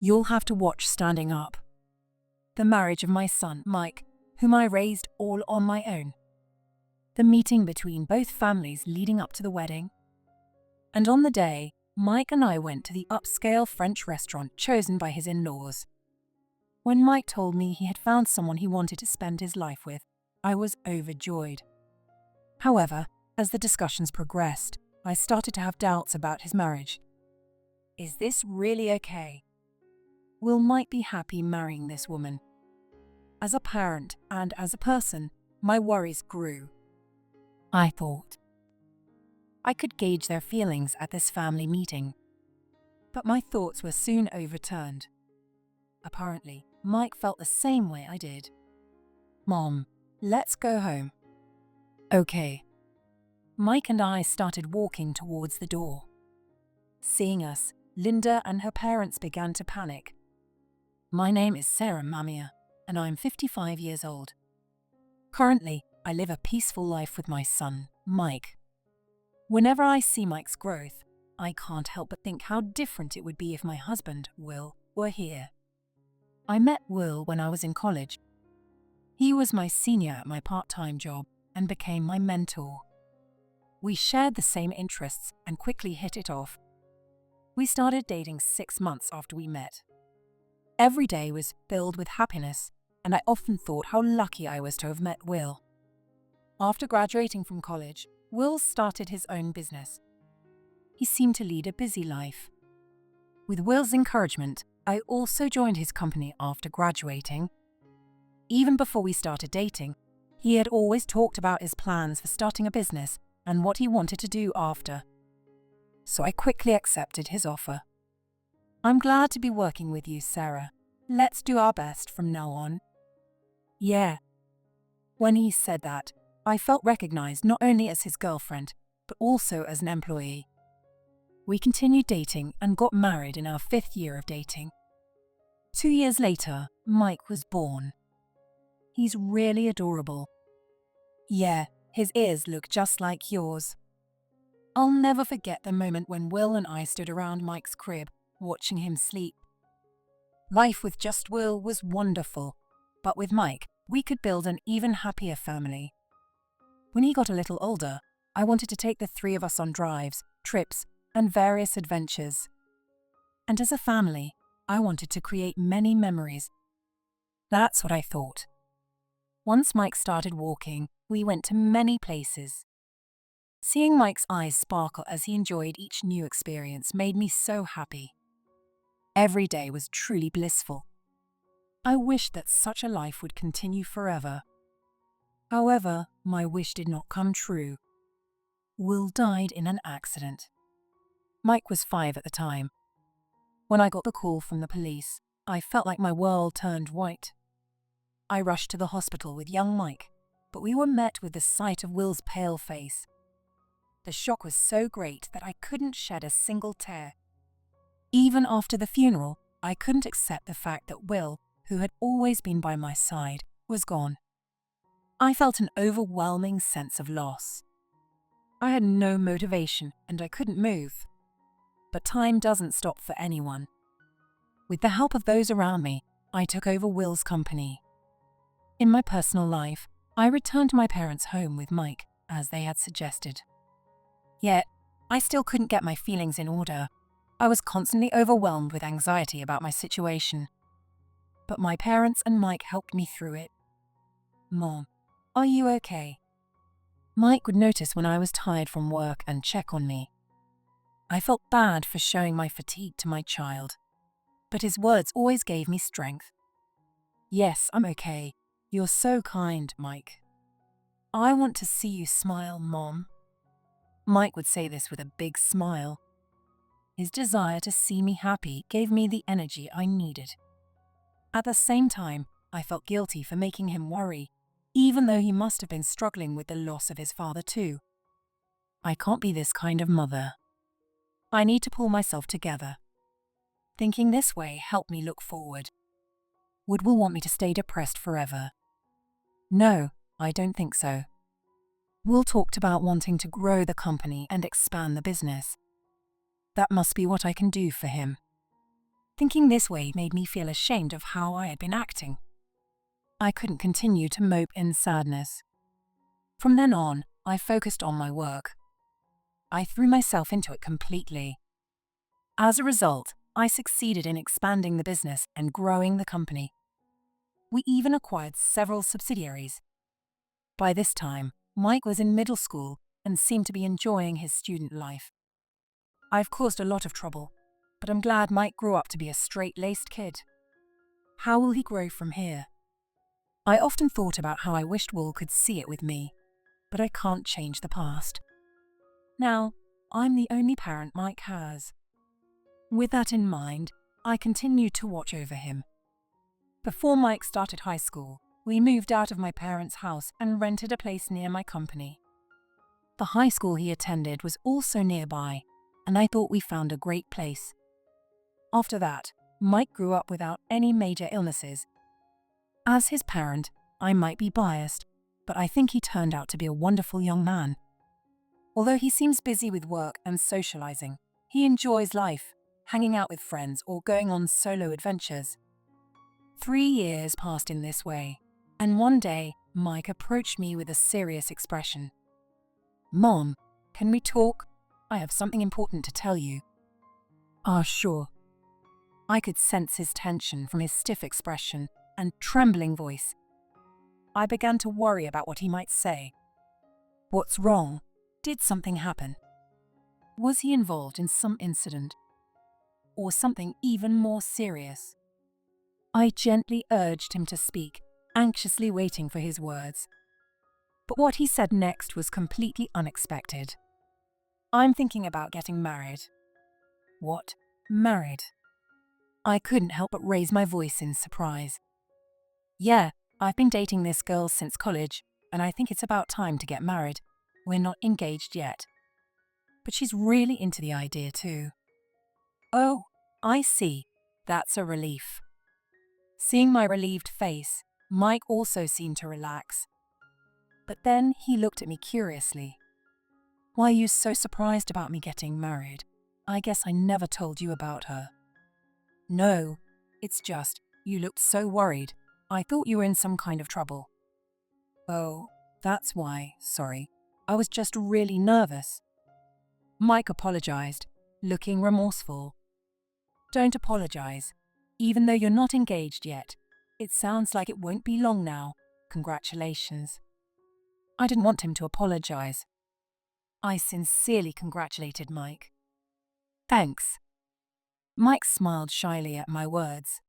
You'll have to watch standing up. The marriage of my son, Mike, whom I raised all on my own. The meeting between both families leading up to the wedding. And on the day, Mike and I went to the upscale French restaurant chosen by his in-laws. When Mike told me he had found someone he wanted to spend his life with, I was overjoyed. However, as the discussions progressed, I started to have doubts about his marriage. Is this really okay? Will Mike be happy marrying this woman? As a parent and as a person, my worries grew. I thought I could gauge their feelings at this family meeting. But my thoughts were soon overturned. Apparently, Mike felt the same way I did. Mom, let's go home. Okay. Mike and I started walking towards the door. Seeing us, Linda and her parents began to panic. My name is Sarah Mamia, and I'm 55 years old. Currently, I live a peaceful life with my son, Mike. Whenever I see Mike's growth, I can't help but think how different it would be if my husband, Will, were here. I met Will when I was in college. He was my senior at my part-time job and became my mentor. We shared the same interests and quickly hit it off. We started dating 6 months after we met. Every day was filled with happiness, and I often thought how lucky I was to have met Will. After graduating from college, Will started his own business. He seemed to lead a busy life. With Will's encouragement, I also joined his company after graduating. Even before we started dating, he had always talked about his plans for starting a business and what he wanted to do after. So I quickly accepted his offer. I'm glad to be working with you, Sarah. Let's do our best from now on. Yeah. When he said that, I felt recognized not only as his girlfriend, but also as an employee. We continued dating and got married in our 5th year of dating. 2 years later, Mike was born. He's really adorable. Yeah, his ears look just like yours. I'll never forget the moment when Will and I stood around Mike's crib, watching him sleep. Life with just Will was wonderful, but with Mike, we could build an even happier family. When he got a little older, I wanted to take the 3 of us on drives, trips, and various adventures. And as a family, I wanted to create many memories. That's what I thought. Once Mike started walking, we went to many places. Seeing Mike's eyes sparkle as he enjoyed each new experience made me so happy. Every day was truly blissful. I wished that such a life would continue forever. However, my wish did not come true. Will died in an accident. Mike was 5 at the time. When I got the call from the police, I felt like my world turned white. I rushed to the hospital with young Mike, but we were met with the sight of Will's pale face. The shock was so great that I couldn't shed a single tear. Even after the funeral, I couldn't accept the fact that Will, who had always been by my side, was gone. I felt an overwhelming sense of loss. I had no motivation and I couldn't move. But time doesn't stop for anyone. With the help of those around me, I took over Will's company. In my personal life, I returned to my parents' home with Mike, as they had suggested. Yet, I still couldn't get my feelings in order. I was constantly overwhelmed with anxiety about my situation. But my parents and Mike helped me through it. Mom, are you okay? Mike would notice when I was tired from work and check on me. I felt bad for showing my fatigue to my child, but his words always gave me strength. Yes, I'm okay. You're so kind, Mike. I want to see you smile, Mom. Mike would say this with a big smile. His desire to see me happy gave me the energy I needed. At the same time, I felt guilty for making him worry, even though he must have been struggling with the loss of his father too. I can't be this kind of mother. I need to pull myself together. Thinking this way helped me look forward. Would Will want me to stay depressed forever? No, I don't think so. Will talked about wanting to grow the company and expand the business. That must be what I can do for him. Thinking this way made me feel ashamed of how I had been acting. I couldn't continue to mope in sadness. From then on, I focused on my work. I threw myself into it completely. As a result, I succeeded in expanding the business and growing the company. We even acquired several subsidiaries. By this time, Mike was in middle school and seemed to be enjoying his student life. I've caused a lot of trouble, but I'm glad Mike grew up to be a straight-laced kid. How will he grow from here? I often thought about how I wished Will could see it with me, but I can't change the past. Now, I'm the only parent Mike has. With that in mind, I continued to watch over him. Before Mike started high school, we moved out of my parents' house and rented a place near my company. The high school he attended was also nearby, and I thought we found a great place. After that, Mike grew up without any major illnesses. As his parent, I might be biased, but I think he turned out to be a wonderful young man. Although he seems busy with work and socializing, he enjoys life, hanging out with friends or going on solo adventures. 3 years passed in this way, and one day, Mike approached me with a serious expression. "Mom, can we talk? I have something important to tell you." "Ah, sure." I could sense his tension from his stiff expression and trembling voice. I began to worry about what he might say. What's wrong? Did something happen? Was he involved in some incident? Or something even more serious? I gently urged him to speak, anxiously waiting for his words. But what he said next was completely unexpected. "I'm thinking about getting married." "What? Married?" I couldn't help but raise my voice in surprise. "Yeah, I've been dating this girl since college, and I think it's about time to get married. We're not engaged yet. But she's really into the idea too." "Oh, I see. That's a relief." Seeing my relieved face, Mike also seemed to relax. But then he looked at me curiously. "Why are you so surprised about me getting married? I guess I never told you about her." "No, it's just, you looked so worried. I thought you were in some kind of trouble." "Oh, that's why, sorry. I was just really nervous." Mike apologized, looking remorseful. "Don't apologize. Even though you're not engaged yet, it sounds like it won't be long now. Congratulations." I didn't want him to apologize. I sincerely congratulated Mike. "Thanks." Mike smiled shyly at my words.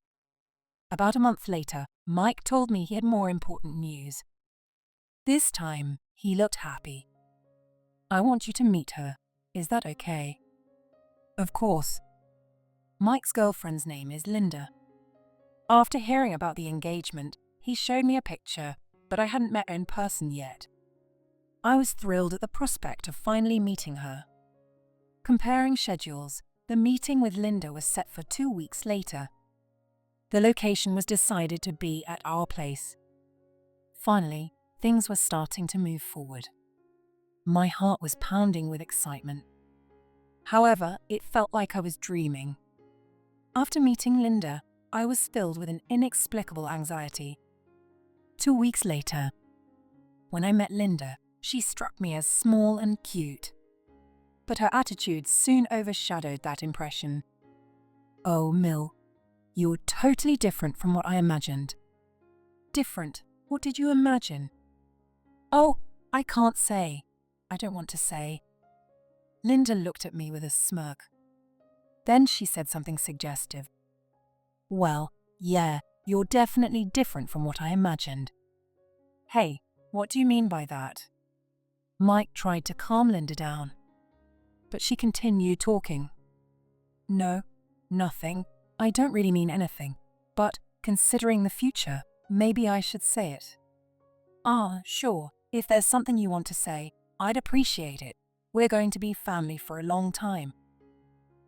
About a month later, Mike told me he had more important news. This time, he looked happy. "I want you to meet her. Is that okay?" "Of course." Mike's girlfriend's name is Linda. After hearing about the engagement, he showed me a picture, but I hadn't met her in person yet. I was thrilled at the prospect of finally meeting her. Comparing schedules, the meeting with Linda was set for 2 weeks later. The location was decided to be at our place. Finally, things were starting to move forward. My heart was pounding with excitement. However, it felt like I was dreaming. After meeting Linda, I was filled with an inexplicable anxiety. 2 weeks later, when I met Linda, she struck me as small and cute. But her attitude soon overshadowed that impression. "Oh, Mill, you're totally different from what I imagined." "Different? What did you imagine?" "Oh, I can't say. I don't want to say." Linda looked at me with a smirk. Then she said something suggestive. "Well, yeah, you're definitely different from what I imagined." "Hey, what do you mean by that?" Mike tried to calm Linda down, but she continued talking. "No, nothing. I don't really mean anything, but considering the future, maybe I should say it." "Ah, sure. If there's something you want to say, I'd appreciate it. We're going to be family for a long time."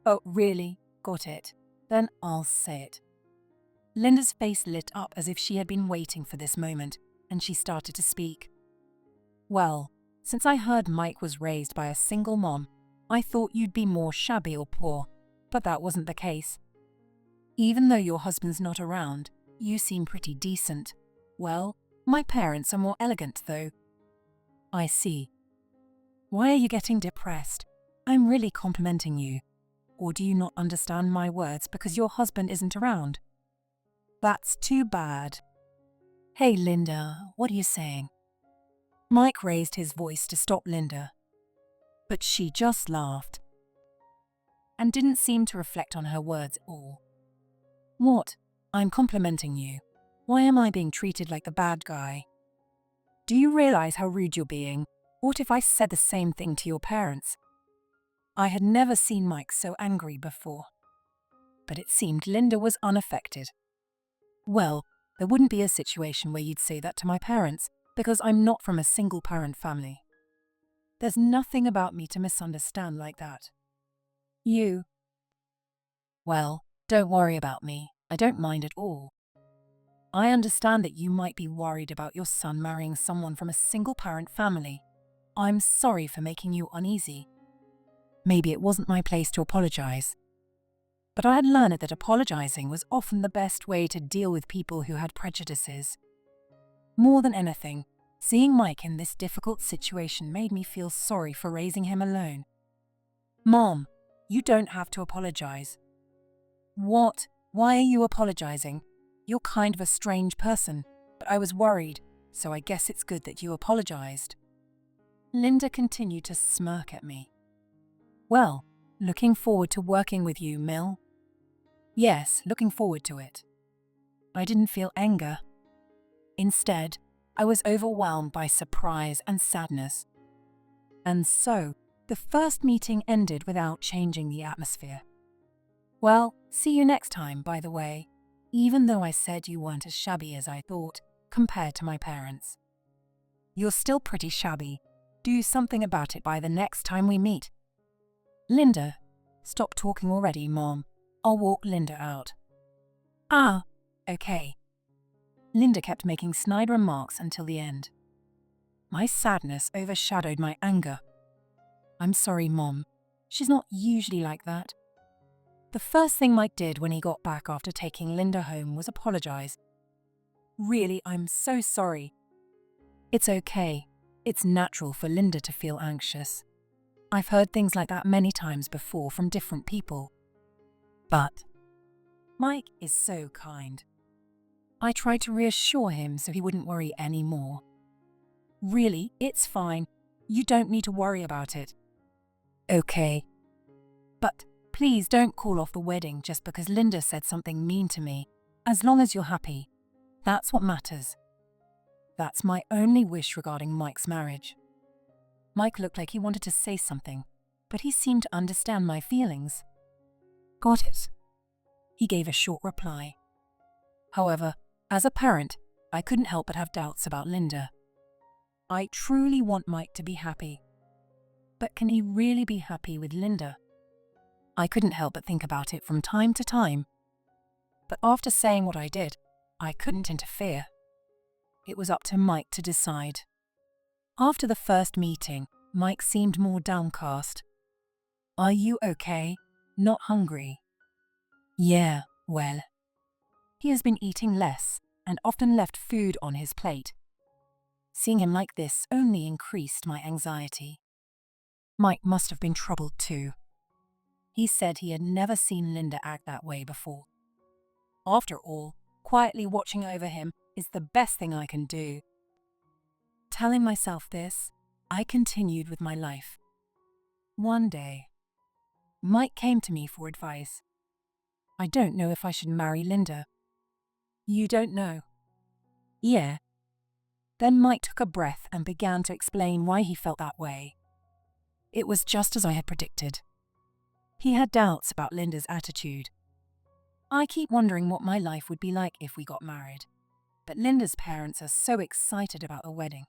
"Oh, really? Got it. Then I'll say it." Linda's face lit up as if she had been waiting for this moment, and she started to speak. "Well, since I heard Mike was raised by a single mom, I thought you'd be more shabby or poor, but that wasn't the case." Even though your husband's not around, you seem pretty decent. Well, my parents are more elegant, though. I see. Why are you getting depressed? I'm really complimenting you. Or do you not understand my words because your husband isn't around? That's too bad. Hey, Linda, what are you saying? Mike raised his voice to stop Linda, but she just laughed and didn't seem to reflect on her words at all. What? I'm complimenting you. Why am I being treated like the bad guy? Do you realize how rude you're being? What if I said the same thing to your parents? I had never seen Mike so angry before, but it seemed Linda was unaffected. Well, there wouldn't be a situation where you'd say that to my parents, because I'm not from a single-parent family. There's nothing about me to misunderstand like that. Well, don't worry about me. I don't mind at all. I understand that you might be worried about your son marrying someone from a single-parent family. I'm sorry for making you uneasy. Maybe it wasn't my place to apologize. But I had learned that apologizing was often the best way to deal with people who had prejudices. More than anything, seeing Mike in this difficult situation made me feel sorry for raising him alone. Mom, you don't have to apologize. What? Why are you apologizing? You're kind of a strange person, but I was worried, so I guess it's good that you apologized. Linda continued to smirk at me. Well, looking forward to working with you, Mill. Yes, looking forward to it. I didn't feel anger. Instead, I was overwhelmed by surprise and sadness. And so, the first meeting ended without changing the atmosphere. Well, see you next time, by the way, even though I said you weren't as shabby as I thought, compared to my parents. You're still pretty shabby. Do something about it by the next time we meet. Linda, stop talking already, Mom. I'll walk Linda out. Ah, okay. Linda kept making snide remarks until the end. My sadness overshadowed my anger. I'm sorry, Mom. She's not usually like that. The first thing Mike did when he got back after taking Linda home was apologize. Really, I'm so sorry. It's okay. It's natural for Linda to feel anxious. I've heard things like that many times before from different people. But Mike is so kind. I tried to reassure him so he wouldn't worry anymore. Really, it's fine. You don't need to worry about it. Okay. But please don't call off the wedding just because Linda said something mean to me. As long as you're happy, that's what matters. That's my only wish regarding Mike's marriage. Mike looked like he wanted to say something, but he seemed to understand my feelings. Got it. He gave a short reply. However, as a parent, I couldn't help but have doubts about Linda. I truly want Mike to be happy. But can he really be happy with Linda? I couldn't help but think about it from time to time. But after saying what I did, I couldn't interfere. It was up to Mike to decide. After the first meeting, Mike seemed more downcast. Are you okay? Not hungry? Yeah, well. He has been eating less and often left food on his plate. Seeing him like this only increased my anxiety. Mike must have been troubled too. He said he had never seen Linda act that way before. After all, quietly watching over him is the best thing I can do. Telling myself this, I continued with my life. One day, Mike came to me for advice. I don't know if I should marry Linda. You don't know? Yeah. Then Mike took a breath and began to explain why he felt that way. It was just as I had predicted. He had doubts about Linda's attitude. I keep wondering what my life would be like if we got married. But Linda's parents are so excited about the wedding.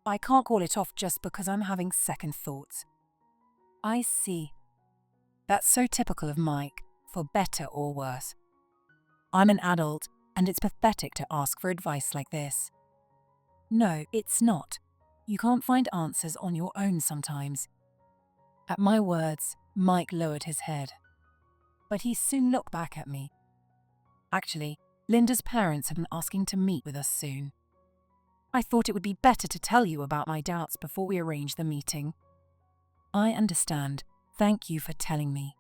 I can't call it off just because I'm having second thoughts. I see. That's so typical of Mike, for better or worse. I'm an adult, and it's pathetic to ask for advice like this. No, it's not. You can't find answers on your own sometimes. At my words, Mike lowered his head. But he soon looked back at me, Actually, Linda's parents have been asking to meet with us soon. I thought it would be better to tell you about my doubts before we arrange the meeting. I understand. Thank you for telling me.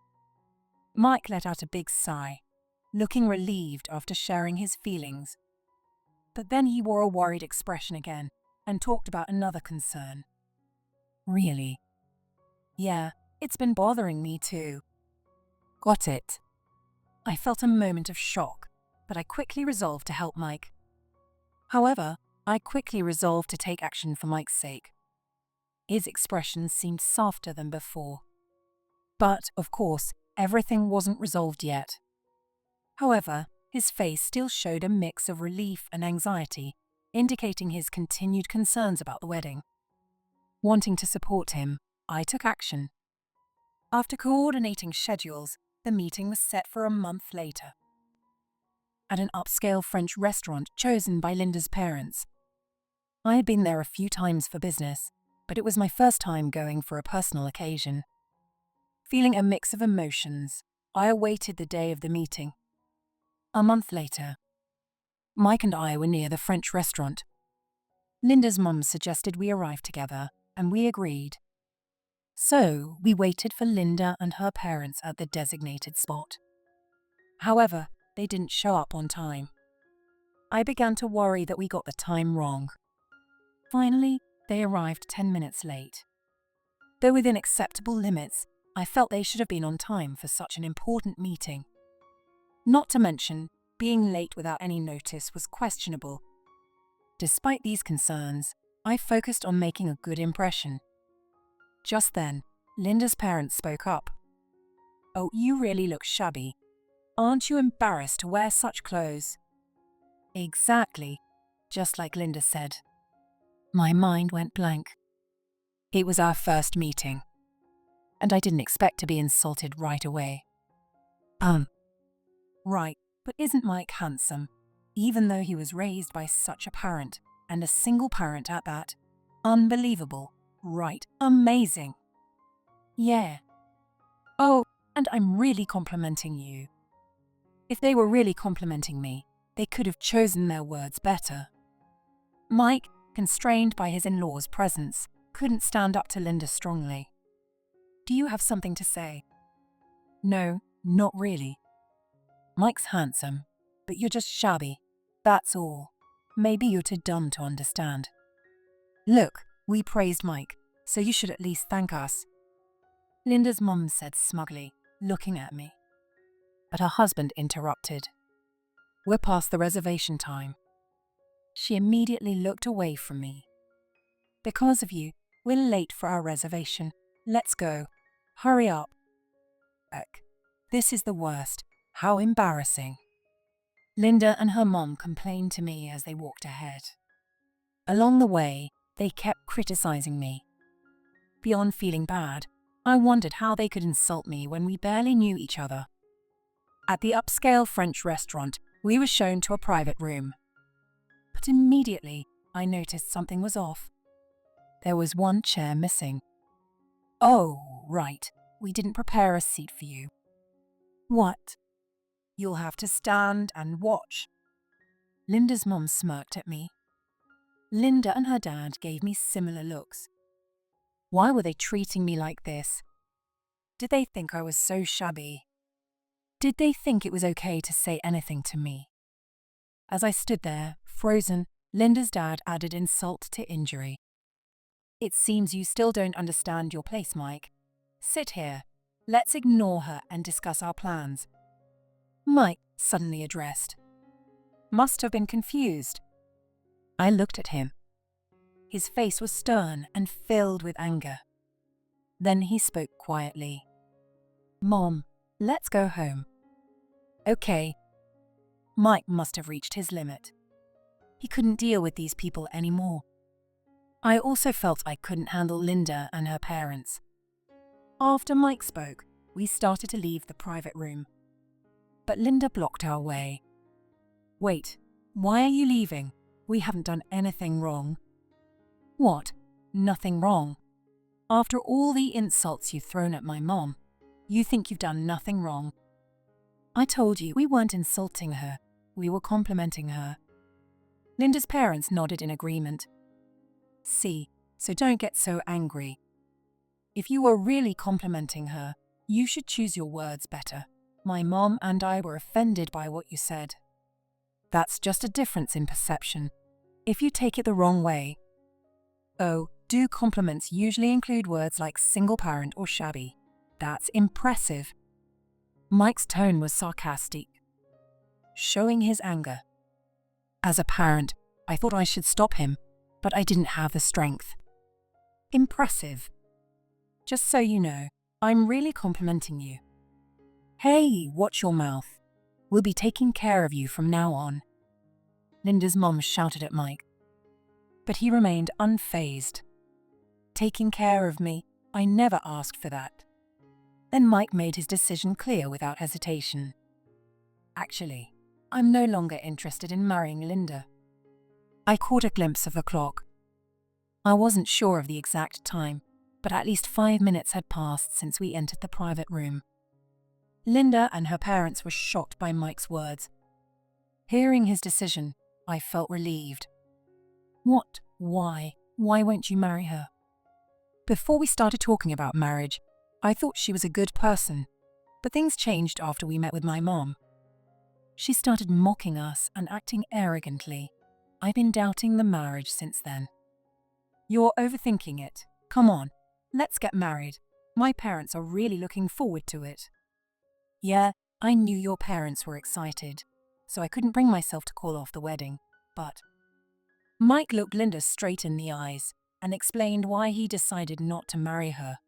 Mike let out a big sigh, looking relieved after sharing his feelings. But then he wore a worried expression again and talked about another concern. Really? Yeah, it's been bothering me too. Got it. I felt a moment of shock, but I quickly resolved to help Mike. However, I quickly resolved to take action for Mike's sake. His expression seemed softer than before. But, of course, everything wasn't resolved yet. However, his face still showed a mix of relief and anxiety, indicating his continued concerns about the wedding. Wanting to support him, I took action. After coordinating schedules, the meeting was set for a month later, at an upscale French restaurant chosen by Linda's parents. I had been there a few times for business, but it was my first time going for a personal occasion. Feeling a mix of emotions, I awaited the day of the meeting. A month later, Mike and I were near the French restaurant. Linda's mum suggested we arrive together, and we agreed. So, we waited for Linda and her parents at the designated spot. However, they didn't show up on time. I began to worry that we got the time wrong. Finally, they arrived 10 minutes late. Though within acceptable limits, I felt they should have been on time for such an important meeting. Not to mention, being late without any notice was questionable. Despite these concerns, I focused on making a good impression. Just then, Linda's parents spoke up. "Oh, you really look shabby. Aren't you embarrassed to wear such clothes?" Exactly, just like Linda said. My mind went blank. It was our first meeting, and I didn't expect to be insulted right away. Right, but isn't Mike handsome, even though he was raised by such a parent, and a single parent at that? Unbelievable, right? Amazing. Yeah. Oh, and I'm really complimenting you. If they were really complimenting me, they could have chosen their words better. Mike, constrained by his in-laws' presence, couldn't stand up to Linda strongly. Do you have something to say? No, not really. Mike's handsome, but you're just shabby. That's all. Maybe you're too dumb to understand. Look, we praised Mike, so you should at least thank us. Linda's mum said smugly, looking at me. But her husband interrupted. We're past the reservation time. She immediately looked away from me. Because of you, we're late for our reservation. Let's go. Hurry up. Heck, this is the worst. How embarrassing. Linda and her mom complained to me as they walked ahead. Along the way, they kept criticizing me. Beyond feeling bad, I wondered how they could insult me when we barely knew each other. At the upscale French restaurant, we were shown to a private room. But immediately, I noticed something was off. There was one chair missing. Oh, right, we didn't prepare a seat for you. What? You'll have to stand and watch. Linda's mum smirked at me. Linda and her dad gave me similar looks. Why were they treating me like this? Did they think I was so shabby? Did they think it was okay to say anything to me? As I stood there, frozen, Linda's dad added insult to injury. It seems you still don't understand your place, Mike. Sit here. Let's ignore her and discuss our plans. Mike suddenly addressed. Must have been confused. I looked at him. His face was stern and filled with anger. Then he spoke quietly. Mom, let's go home. Okay. Mike must have reached his limit. He couldn't deal with these people anymore. I also felt I couldn't handle Linda and her parents. After Mike spoke, we started to leave the private room. But Linda blocked our way. Wait, why are you leaving? We haven't done anything wrong. What? Nothing wrong? After all the insults you've thrown at my mom, you think you've done nothing wrong? I told you we weren't insulting her. We were complimenting her. Linda's parents nodded in agreement. See, so don't get so angry. If you were really complimenting her, you should choose your words better. My mom and I were offended by what you said. That's just a difference in perception. If you take it the wrong way. Oh, do compliments usually include words like single parent or shabby? That's impressive. Mike's tone was sarcastic, showing his anger. As a parent, I thought I should stop him, but I didn't have the strength. Impressive. Just so you know, I'm really complimenting you. Hey, watch your mouth. We'll be taking care of you from now on. Linda's mom shouted at Mike. But he remained unfazed. Taking care of me? I never asked for that. Then Mike made his decision clear without hesitation. Actually, I'm no longer interested in marrying Linda. I caught a glimpse of the clock. I wasn't sure of the exact time, but at least 5 minutes had passed since we entered the private room. Linda and her parents were shocked by Mike's words. Hearing his decision, I felt relieved. What? Why? Why won't you marry her? Before we started talking about marriage, I thought she was a good person, but things changed after we met with my mom. She started mocking us and acting arrogantly. I've been doubting the marriage since then. You're overthinking it. Come on, let's get married. My parents are really looking forward to it. Yeah, I knew your parents were excited, so I couldn't bring myself to call off the wedding, but... Mike looked Linda straight in the eyes and explained why he decided not to marry her.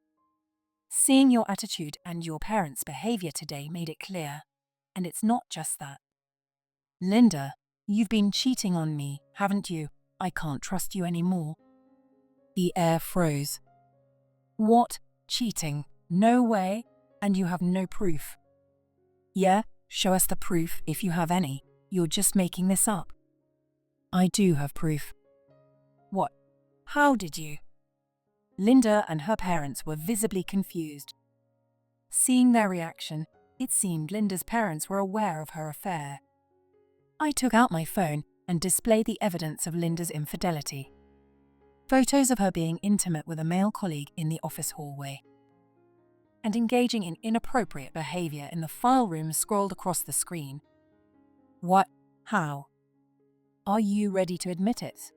Seeing your attitude and your parents' behavior today made it clear, and it's not just that. Linda, you've been cheating on me, haven't you? I can't trust you anymore. The air froze. What? Cheating? No way. And you have no proof. Yeah, show us the proof if you have any. You're just making this up. I do have proof. What? How did you? Linda and her parents were visibly confused. Seeing their reaction, it seemed Linda's parents were aware of her affair. I took out my phone and displayed the evidence of Linda's infidelity. Photos of her being intimate with a male colleague in the office hallway and engaging in inappropriate behavior in the file room scrolled across the screen. What? How? Are you ready to admit it?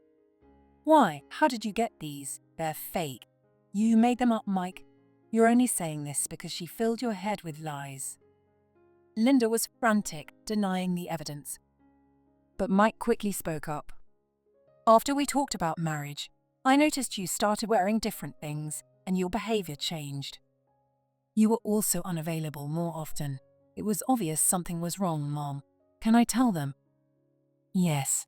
Why? How did you get these? They're fake. You made them up, Mike. You're only saying this because she filled your head with lies. Linda was frantic, denying the evidence. But Mike quickly spoke up. After we talked about marriage, I noticed you started wearing different things and your behavior changed. You were also unavailable more often. It was obvious something was wrong, Mom. Can I tell them? Yes.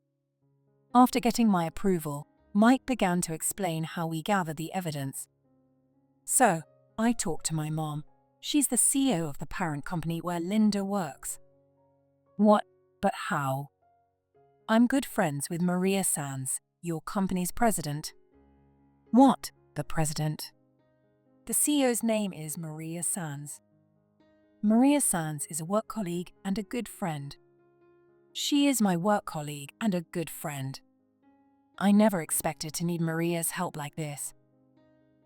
After getting my approval, Mike began to explain how we gathered the evidence. So, I talked to my mom. She's the CEO of the parent company where Linda works. What? But how? I'm good friends with Maria Sands, your company's president. What? The president? The CEO's name is Maria Sands. Maria Sands is a work colleague and a good friend. She is my work colleague and a good friend. I never expected to need Maria's help like this.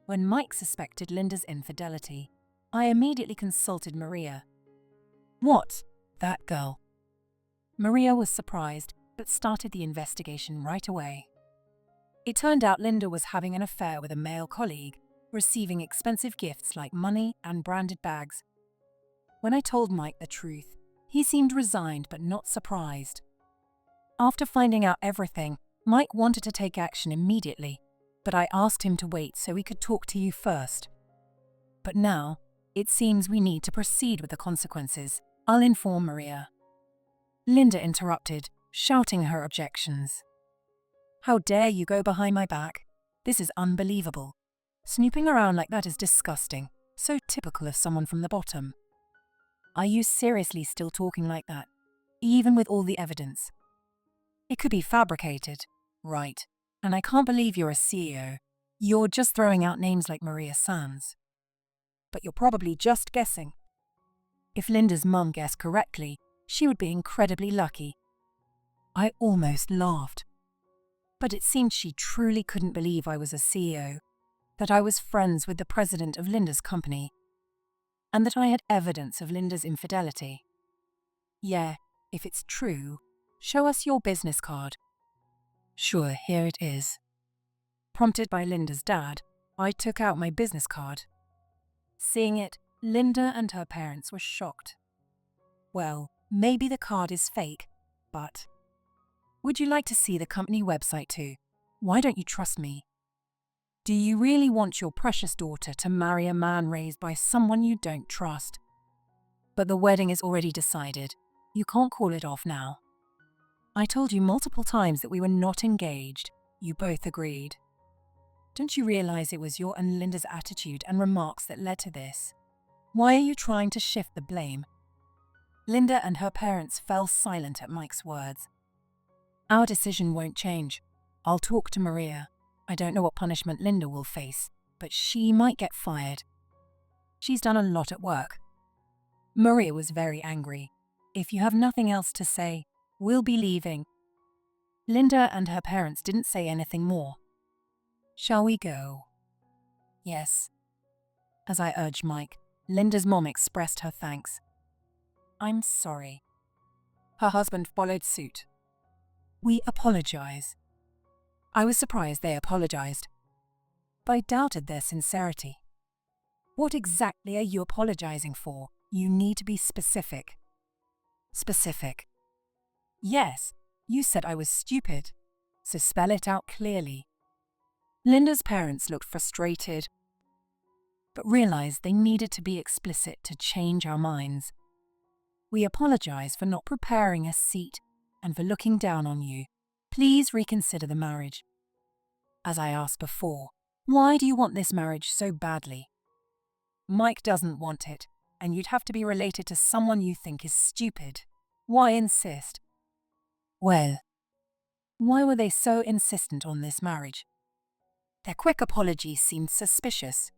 When Mike suspected Linda's infidelity, I immediately consulted Maria. What? That girl? Maria was surprised, but started the investigation right away. It turned out Linda was having an affair with a male colleague, receiving expensive gifts like money and branded bags. When I told Mike the truth, he seemed resigned but not surprised. After finding out everything, Mike wanted to take action immediately, but I asked him to wait so we could talk to you first. But now, it seems we need to proceed with the consequences. I'll inform Maria. Linda interrupted, shouting her objections. How dare you go behind my back? This is unbelievable. Snooping around like that is disgusting, so typical of someone from the bottom. Are you seriously still talking like that, even with all the evidence? It could be fabricated, right? And I can't believe you're a CEO. You're just throwing out names like Maria Sands. But you're probably just guessing. If Linda's mum guessed correctly, she would be incredibly lucky. I almost laughed. But it seemed she truly couldn't believe I was a CEO, that I was friends with the president of Linda's company, and that I had evidence of Linda's infidelity. Yeah, if it's true, show us your business card. Sure, here it is. Prompted by Linda's dad, I took out my business card. Seeing it, Linda and her parents were shocked. Well, maybe the card is fake, but... Would you like to see the company website too? Why don't you trust me? Do you really want your precious daughter to marry a man raised by someone you don't trust? But the wedding is already decided. You can't call it off now. I told you multiple times that we were not engaged. You both agreed. Don't you realize it was your and Linda's attitude and remarks that led to this? Why are you trying to shift the blame? Linda and her parents fell silent at Mike's words. Our decision won't change. I'll talk to Maria. I don't know what punishment Linda will face, but she might get fired. She's done a lot at work. Maria was very angry. If you have nothing else to say, we'll be leaving. Linda and her parents didn't say anything more. Shall we go? Yes. As I urged Mike, Linda's mom expressed her thanks. I'm sorry. Her husband followed suit. We apologize. I was surprised they apologized, but I doubted their sincerity. What exactly are you apologizing for? You need to be specific. Specific. Yes, you said I was stupid, so spell it out clearly. Linda's parents looked frustrated, but realized they needed to be explicit to change our minds. We apologize for not preparing a seat and for looking down on you. Please reconsider the marriage. As I asked before, why do you want this marriage so badly? Mike doesn't want it, and you'd have to be related to someone you think is stupid. Why insist? Well, why were they so insistent on this marriage? Their quick apologies seemed suspicious.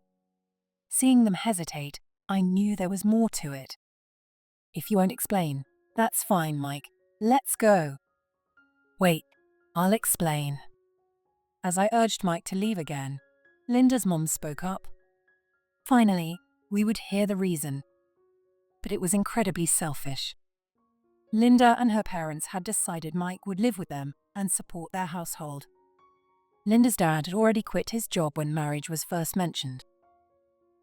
Seeing them hesitate, I knew there was more to it. If you won't explain, that's fine, Mike. Let's go. Wait, I'll explain. As I urged Mike to leave again, Linda's mom spoke up. Finally, we would hear the reason. But it was incredibly selfish. Linda and her parents had decided Mike would live with them and support their household. Linda's dad had already quit his job when marriage was first mentioned.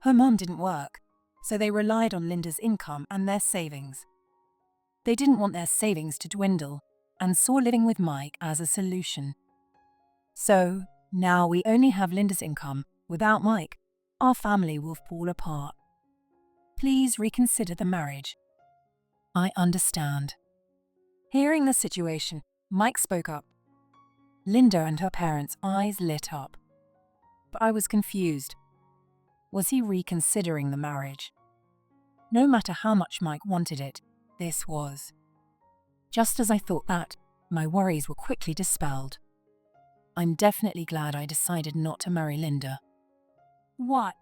Her mom didn't work, so they relied on Linda's income and their savings. They didn't want their savings to dwindle and saw living with Mike as a solution. So, now we only have Linda's income. Without Mike, our family will fall apart. Please reconsider the marriage. I understand. Hearing the situation, Mike spoke up. Linda and her parents' eyes lit up. But I was confused. Was he reconsidering the marriage? No matter how much Mike wanted it, this was. Just as I thought that, my worries were quickly dispelled. I'm definitely glad I decided not to marry Linda. What?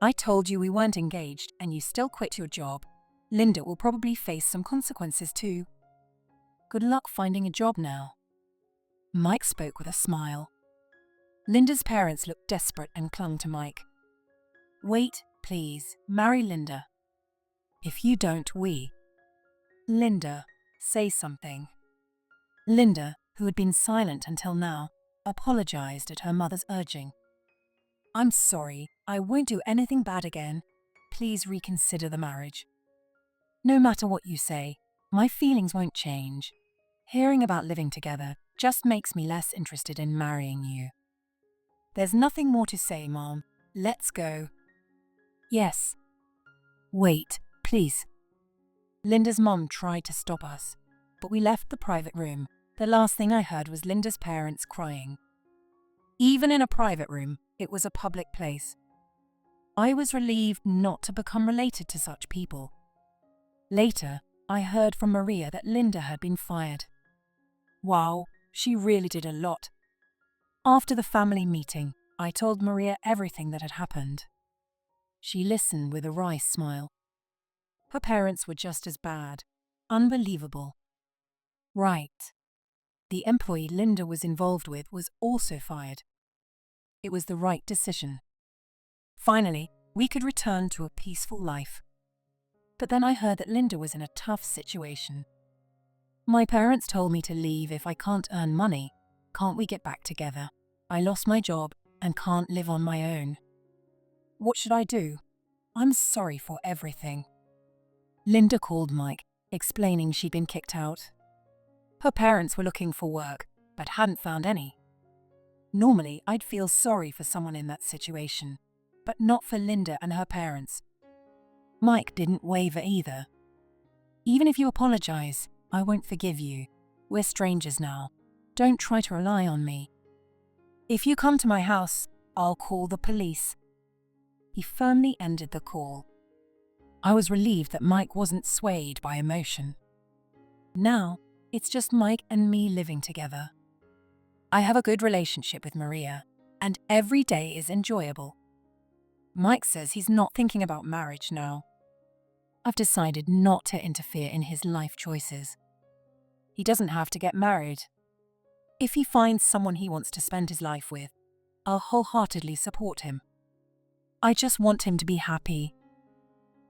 I told you we weren't engaged and you still quit your job. Linda will probably face some consequences too. Good luck finding a job now. Mike spoke with a smile. Linda's parents looked desperate and clung to Mike. Wait, please, marry Linda. If you don't, we. Linda, say something. Linda, who had been silent until now, apologized at her mother's urging. I'm sorry, I won't do anything bad again. Please reconsider the marriage. No matter what you say, my feelings won't change. Hearing about living together just makes me less interested in marrying you. There's nothing more to say, Mom. Let's go. Yes. Wait, please. Linda's mom tried to stop us, but we left the private room. The last thing I heard was Linda's parents crying. Even in a private room, it was a public place. I was relieved not to become related to such people. Later, I heard from Maria that Linda had been fired. Wow, she really did a lot. After the family meeting, I told Maria everything that had happened. She listened with a wry smile. Her parents were just as bad. Unbelievable. Right. The employee Linda was involved with was also fired. It was the right decision. Finally, we could return to a peaceful life. But then I heard that Linda was in a tough situation. My parents told me to leave if I can't earn money. Can't we get back together? I lost my job and can't live on my own. What should I do? I'm sorry for everything. Linda called Mike, explaining she'd been kicked out. Her parents were looking for work, but hadn't found any. Normally, I'd feel sorry for someone in that situation, but not for Linda and her parents. Mike didn't waver either. Even if you apologize, I won't forgive you. We're strangers now. Don't try to rely on me. If you come to my house, I'll call the police. He firmly ended the call. I was relieved that Mike wasn't swayed by emotion. Now, it's just Mike and me living together. I have a good relationship with Maria, and every day is enjoyable. Mike says he's not thinking about marriage now. I've decided not to interfere in his life choices. He doesn't have to get married. If he finds someone he wants to spend his life with, I'll wholeheartedly support him. I just want him to be happy.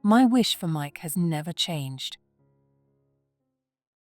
My wish for Mike has never changed.